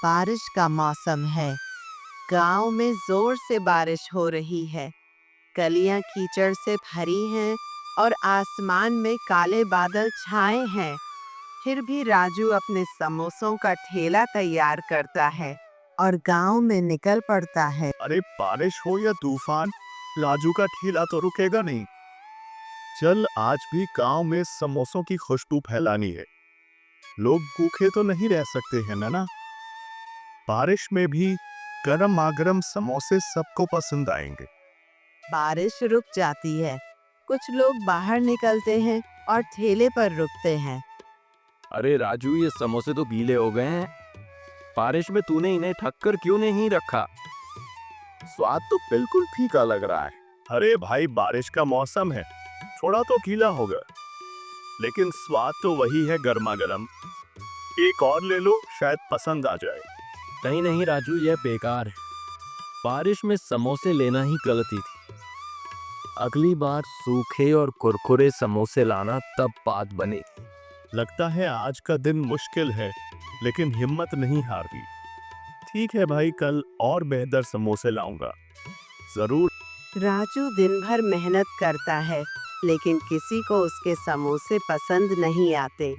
बारिश का मौसम है। गांव में जोर से बारिश हो रही है। गलियां कीचड़ से भरी हैं और आसमान में काले बादल छाए हैं। फिर भी राजू अपने समोसों का ठेला तैयार करता है और गांव में निकल पड़ता है। अरे बारिश हो या तूफान, राजू का ठेला तो रुकेगा नहीं। चल आज भी गांव में समोसों की खुशबू फैलानी है। लोग भूखे तो नहीं रह सकते हैं ना। बारिश में भी गरम समोसे सबको पसंद आएंगे। बारिश रुक जाती है। कुछ लोग बाहर निकलते हैं और ठेले पर रुकते हैं। अरे राजू, ये समोसे तो गीले हो गए हैं। बारिश में तूने इन्हें ढक कर क्यों नहीं रखा? स्वाद तो बिल्कुल फीका लग रहा है। अरे भाई, बारिश का मौसम है, थोड़ा तो गीला होगा, लेकिन स्वाद तो वही है, गर्मा गर्म। एक और ले लो, शायद पसंद आ जाए। नहीं नहीं राजू, यह बेकार है। बारिश में समोसे लेना ही गलती थी। अगली बार सूखे और कुरकुरे समोसे लाना, तब बात बनेगी। लगता है आज का दिन मुश्किल है, लेकिन हिम्मत नहीं हारती। ठीक है भाई, कल और बेहतर समोसे लाऊंगा जरूर। राजू दिन भर मेहनत करता है, लेकिन किसी को उसके समोसे पसंद नहीं आते।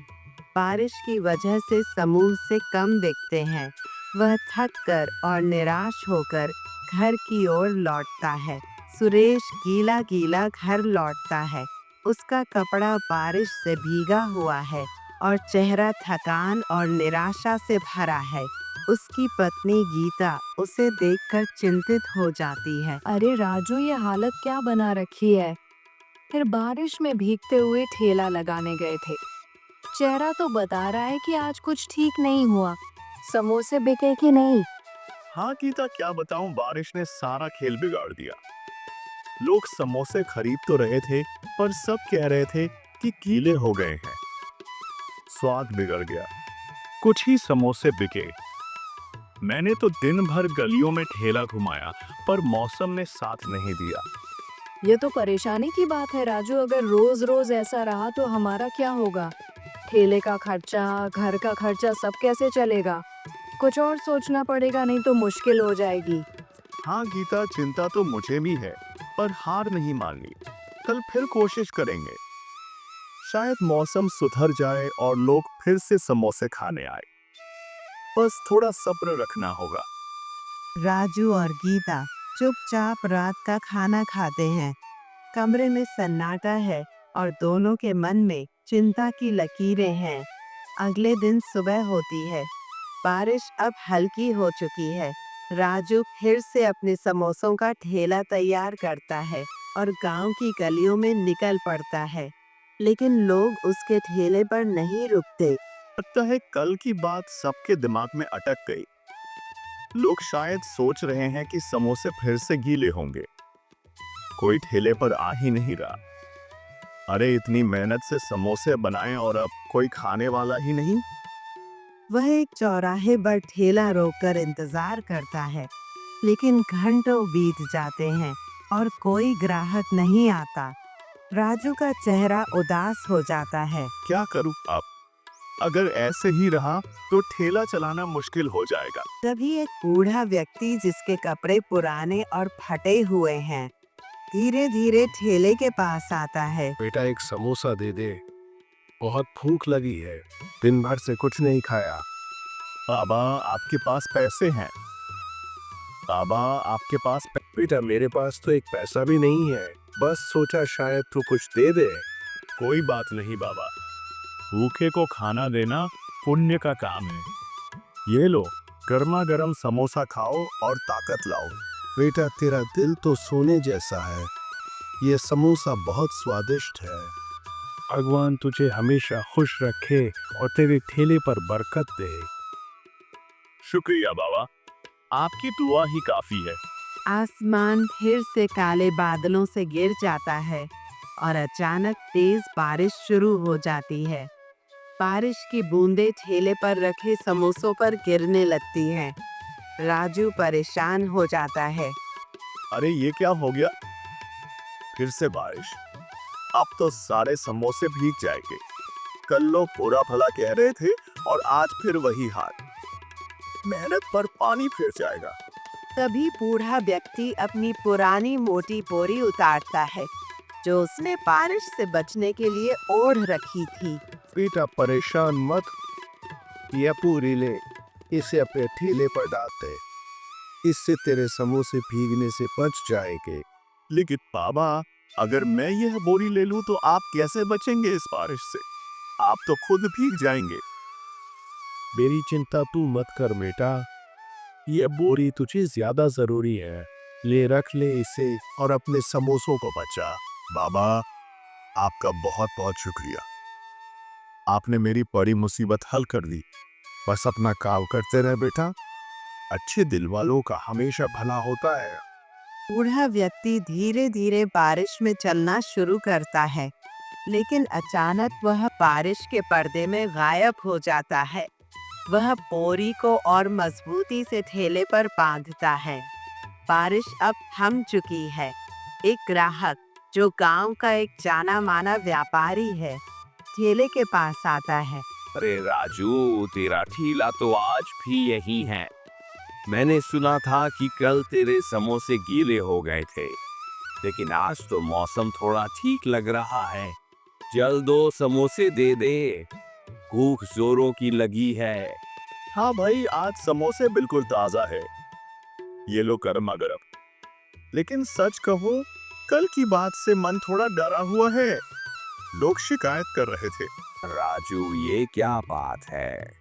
बारिश की वजह से समूह से कम दिखते हैं। वह थक कर और निराश होकर घर की ओर लौटता है। सुरेश गीला गीला घर लौटता है। उसका कपड़ा बारिश से भीगा हुआ है और चेहरा थकान और निराशा से भरा है। उसकी पत्नी गीता उसे देखकर चिंतित हो जाती है। अरे राजू, ये हालत क्या बना रखी है? फिर बारिश में भीगते हुए ठेला लगाने गए थे। चेहरा तो बता रहा है कि आज कुछ ठीक नहीं हुआ। समोसे बिके कि नहीं? हाँ गीता, क्या बताऊं, बारिश ने सारा खेल बिगाड़ दिया। लोग समोसे खरीद तो रहे थे, पर सब कह रहे थे कि गीले हो गए हैं। स्वाद बिगड़ गया। कुछ ही समोसे बिके। मैंने तो दिन भर गलियों में ठेला घुमाया, पर मौसम ने साथ नहीं दिया। ये तो परेशानी की बात है राजू। अगर रोज रोज ऐसा रहा तो हमारा क्या होगा? ठेले का खर्चा, घर का खर्चा, सब कैसे चलेगा? कुछ और सोचना पड़ेगा, नहीं तो मुश्किल हो जाएगी। हाँ गीता, चिंता तो मुझे भी है, पर हार नहीं माननी। कल फिर कोशिश करेंगे। शायद मौसम सुधर जाए और लोग फिर से समोसे खाने आए। बस थोड़ा सब्र रखना होगा। राजू और गीता चुपचाप रात का खाना खाते हैं। कमरे में सन्नाटा है और दोनों के मन में चिंता की लकीरें हैं। अगले दिन सुबह होती है। बारिश अब हल्की हो चुकी है। राजू फिर से अपने समोसों का ठेला तैयार करता है और गांव की गलियों में निकल पड़ता है। लेकिन लोग उसके ठेले पर नहीं रुकते। लगता है कल की बात सबके दिमाग में अटक गई। लोग शायद सोच रहे हैं कि समोसे फिर से गीले होंगे। कोई ठेले पर आ ही नहीं रहा। अरे इतनी मेहनत से समोसे बनाए और अब कोई खाने वाला ही नहीं। वह एक चौराहे पर ठेला रोककर इंतजार करता है, लेकिन घंटों बीत जाते हैं और कोई ग्राहक नहीं आता। राजू का चेहरा उदास हो जाता है। क्या करूं अब? अगर ऐसे ही रहा तो ठेला चलाना मुश्किल हो जाएगा। तभी एक बूढ़ा व्यक्ति जिसके कपड़े पुराने और फटे हुए हैं, धीरे धीरे ठेले के पास आता है। बेटा, एक समोसा दे दे, बहुत भूख लगी है, दिन भर से कुछ नहीं खाया। बाबा आपके पास पैसे हैं? बाबा आपके पास बेटा, मेरे पास तो एक पैसा भी नहीं है, बस सोचा शायद तू कुछ दे दे। कोई बात नहीं बाबा, भूखे को खाना देना पुण्य का काम है। ये लो, गर्मा गर्म समोसा खाओ और ताकत लाओ। बेटा, तेरा दिल तो सोने जैसा है, ये समोसा बहुत स्वादिष्ट है। भगवान तुझे हमेशा खुश रखे और तेरे ठेले पर बरकत दे। शुक्रिया बाबा, आपकी दुआ ही काफी है। आसमान फिर से काले बादलों से घिर जाता है और अचानक तेज बारिश शुरू हो जाती है। बारिश की बूंदें ठेले पर रखे समोसों पर गिरने लगती हैं। राजू परेशान हो जाता है। अरे ये क्या हो गया? फिर से बारिश। अब तो सारे समोसे भीग जाएंगे। कल लोग बुरा भला कह रहे थे और आज फिर वही हाल। मेहनत पर पानी फिर जाएगा। तभी बूढ़ा व्यक्ति अपनी पुरानी मोटी बोरी उतारता है जो उसने बारिश से बचने के लिए ओढ़ रखी थी। बेटा परेशान मत, यह पूरी ले, इसे अपने ठेले पर डाल दे। इससे तेरे समोसे भीगने से बच जाएंगे। लेकिन बाबा, अगर मैं यह बोरी ले लूं तो आप कैसे बचेंगे इस बारिश से? आप तो खुद भीग जाएंगे। मेरी चिंता तू मत कर बेटा, यह बोरी तुझे ज्यादा जरूरी है। ले रख ले इसे और अपने समोसों को बचा। बाबा, आपका बहुत बहुत शुक्रिया। आपने मेरी बड़ी मुसीबत हल कर दी। बस अपना काम करते रहे बेटा। अच्छे दिल वालों का हमेशा भला होता है। बूढ़ा व्यक्ति धीरे धीरे बारिश में चलना शुरू करता है, लेकिन अचानक वह बारिश के पर्दे में गायब हो जाता है। वह बोरी को और मजबूती से ठेले पर बांधता है। बारिश अब थम चुकी है। एक ग्राहक जो गांव का एक जाना माना व्यापारी है, ठेले के पास आता है। अरे राजू, तेरा ठेला तो आज भी यही है। मैंने सुना था कि कल तेरे समोसे गीले हो गए थे, लेकिन आज तो मौसम थोड़ा ठीक लग रहा है। जल्द 2 समोसे दे दे, भूख जोरों की लगी है। हाँ भाई, आज समोसे बिल्कुल ताजा है। ये लो गर्मा गर्म। लेकिन सच कहो, कल की बात से मन थोड़ा डरा हुआ है। लोग शिकायत कर रहे थे। राजू, ये क्या बात है?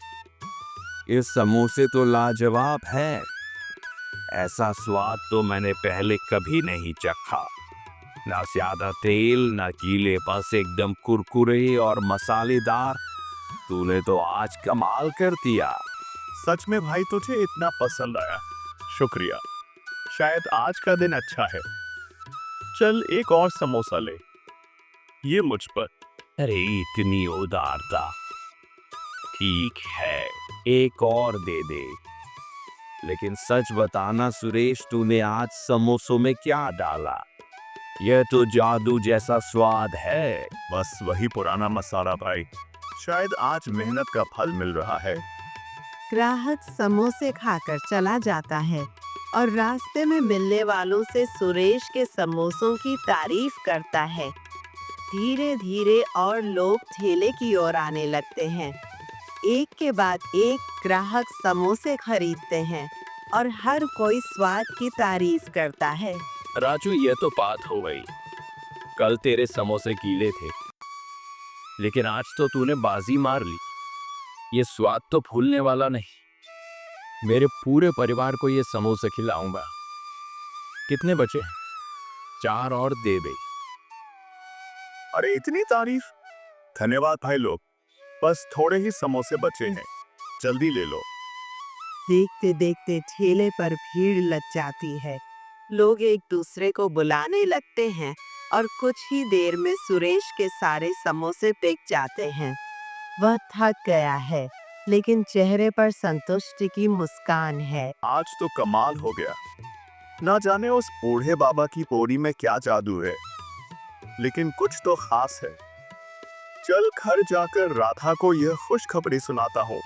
ये समोसे तो लाजवाब है। ऐसा स्वाद तो मैंने पहले कभी नहीं चखा। ना ज्यादा तेल, ना गीले, बस एकदम कुरकुरे और मसालेदार। तूने तो आज कमाल कर दिया। सच में भाई, तुझे इतना पसंद आया, शुक्रिया। शायद आज का दिन अच्छा है। चल एक और समोसा ले, ये मुझ पर। अरे इतनी उदारता। ठीक है, एक और दे दे। लेकिन सच बताना सुरेश, तूने आज समोसों में क्या डाला? यह तो जादू जैसा स्वाद है। बस वही पुराना मसाला भाई। शायद आज मेहनत का फल मिल रहा है। ग्राहक समोसे खाकर चला जाता है और रास्ते में मिलने वालों से सुरेश के समोसों की तारीफ करता है। धीरे धीरे और लोग ठेले की ओर आने लगते हैं। एक के बाद एक ग्राहक समोसे खरीदते हैं और हर कोई स्वाद की तारीफ करता है। राजू, ये तो बात हो गई। कल तेरे समोसे गीले थे, लेकिन आज तो तूने बाजी मार ली। ये स्वाद तो भूलने वाला नहीं। मेरे पूरे परिवार को ये समोसे खिलाऊंगा। कितने बचे? 4 और दे दे। अरे इतनी तारीफ! धन्यवाद भाई लोग। बस थोड़े ही समोसे बचे हैं, जल्दी ले लो। देखते देखते ठेले पर भीड़ लग जाती है। लोग एक दूसरे को बुलाने लगते हैं और कुछ ही देर में सुरेश के सारे समोसे बिक जाते हैं। वह थक गया है, लेकिन चेहरे पर संतुष्टि की मुस्कान है। आज तो कमाल हो गया। ना जाने उस बूढ़े बाबा की बोरी में क्या जादू है, लेकिन कुछ तो खास है। चल घर जाकर राधा को यह खुशखबरी सुनाता हूँ।